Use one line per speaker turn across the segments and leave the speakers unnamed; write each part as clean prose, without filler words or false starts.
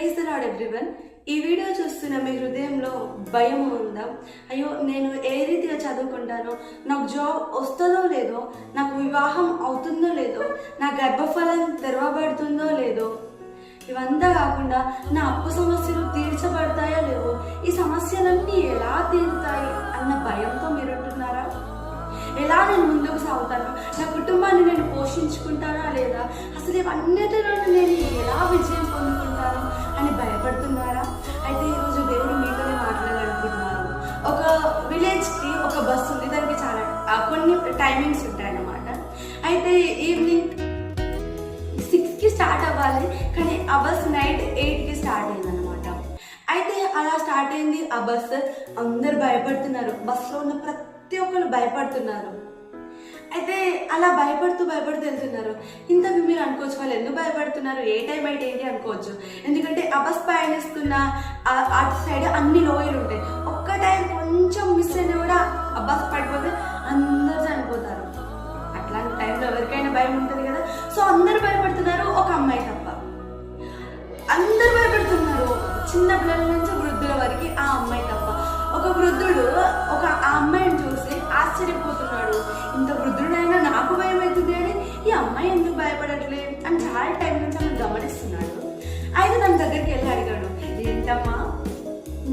Praise the lord everyone. ఈ video చూస్తున్న మీ హృదయంలో భయం ఉందా? అయ్యో, నేను ఏ రీతిగా చదువుకుంటానో, నాకు జాబ్ వస్తుందో లేదో, నాకు వివాహం అవుతుందో లేదో, నా గర్భఫలం తెరవబడుతుందో లేదో, ఇవంతా కాకుండా నా అప్పు సమస్యలు తీర్చబడతాయో లేవో, ఈ సమస్యలన్నీ ఎలా తీరుతాయి అన్న భయంతో మీరు ఉంటున్నారా? ఎలా నేను ముందుకు సాగుతాను, నా కుటుంబాన్ని నేను పోషించుకుంటానా లేదా, అసలు ఇవన్నిటిలో నేను ఎలా విజయం పొందుకుంటాను అని భయపడుతున్నారా? అయితే ఈరోజు దేవుడు మీతోనే మాట్లాడాలనుకుంటున్నారు. ఒక విలేజ్కి ఒక బస్సు ఉంది, దానికి చాలా కొన్ని టైమింగ్స్ ఉంటాయన్నమాట. అయితే ఈవినింగ్ 6కి స్టార్ట్ అవ్వాలి, కానీ ఆ బస్ నైట్ 8కి స్టార్ట్ అయిందనమాట. అయితే అలా స్టార్ట్ అయింది ఆ బస్. అందరు భయపడుతున్నారు, బస్సులో ఉన్న ప్రతి ఒక్కరు భయపడుతున్నారు. అయితే అలా భయపడుతూ వెళ్తున్నారు. ఇంతకు మీరు అనుకోవచ్చు, వాళ్ళు ఎందుకు భయపడుతున్నారు, ఏ టైం అయితే ఏంటి అనుకోవచ్చు. ఎందుకంటే ఆ బస్ పయనిస్తున్న అటు సైడ్ అన్ని లోయలు ఉంటాయి. ఒక్క టైం కొంచెం మిస్ అయినా కూడా ఆ బస్ పడిపోతే అందరూ చనిపోతారు. అట్లాంటి టైంలో ఎవరికైనా భయం ఉంటుంది కదా. సో అందరు భయపడుతున్నారు, ఒక అమ్మాయి తప్ప. అందరు భయపడుతున్నారు, చిన్న పిల్లల నుంచి వృద్ధుల వరకు ఆ అమ్మాయి తప్ప. ఒక వృద్ధుడు ఆ అమ్మాయిని చూసి ఆశ్చర్యపోతున్నాడు. ఇంత వృద్ధుడైనా నాకు భయం అవుతుంది అని ఈ అమ్మాయి ఎందుకు భయపడట్లేదు అని చాలా టైం నుంచి ఆమె గమనిస్తున్నాడు. అయితే తన దగ్గరికి వెళ్ళి అడిగాడు, ఏంటమ్మా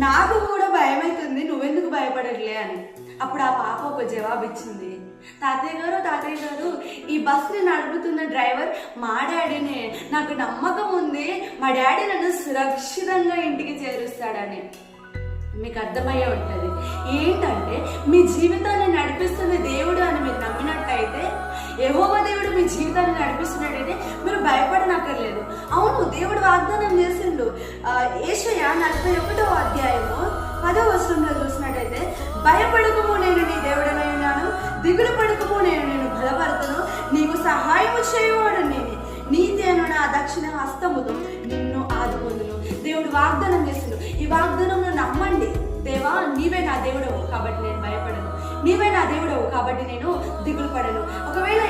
నాకు కూడా భయం అవుతుంది, నువ్వెందుకు భయపడట్లే అని. అప్పుడు ఆ పాప ఒక జవాబు ఇచ్చింది, తాతయ్య గారు ఈ బస్ని నడుపుతున్న డ్రైవర్ మా డాడీనే, నాకు నమ్మకం ఉంది మా డాడీ నన్ను సురక్షితంగా ఇంటికి చేరుస్తాడని. మీకు అర్థమయ్యే ఉంటుంది ఏంటంటే, మీ జీవితాన్ని నడిపిస్తున్న దేవుడు అని మీరు నమ్మినట్టయితే, యెహోవా దేవుడు మీ జీవితాన్ని నడిపిస్తున్నట్టయితే మీరు భయపడనక్కర్లేదు. అవును, దేవుడు వాగ్దానం చేసిండు. యెషయా 41వ అధ్యాయము 10వ వచనంలో చూసినట్టయితే, భయపడకము, నేను నీ దేవుడనై ఉన్నాను, దిగులు పడకము, నేను నిన్ను బలపరతును, నీకు సహాయము చేయవాడు నేనే, నీతి అను నా దక్షిణ హస్తముతో నిన్ను ఆదుకొందును. దేవుడు వాగ్దానం చేసిండు. ఈ వాగ్దానంలో నమ్మండి. దేవా, నీవే నా దేవుడవు కాబట్టి నేను భయపడను, నీవే నా దేవుడవు కాబట్టి నేను దిగులు పడను. ఒకవేళ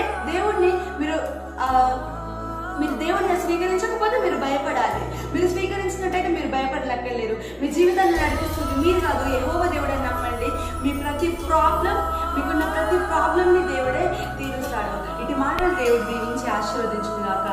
మీరు దేవుడిని స్వీకరించకపోతే మీరు భయపడాలి. మీరు స్వీకరించినట్టయితే మీరు భయపడలేరు. మీ జీవితాన్ని నడిపిస్తుంది మీరు కాదు, యెహోవా దేవుడని నమ్మండి. మీకున్న ప్రతి ప్రాబ్లంని దేవుడే తీరుస్తాడు. ఇటు మాటలు దేవుడు దీవించి ఆశీర్వదించుగాక.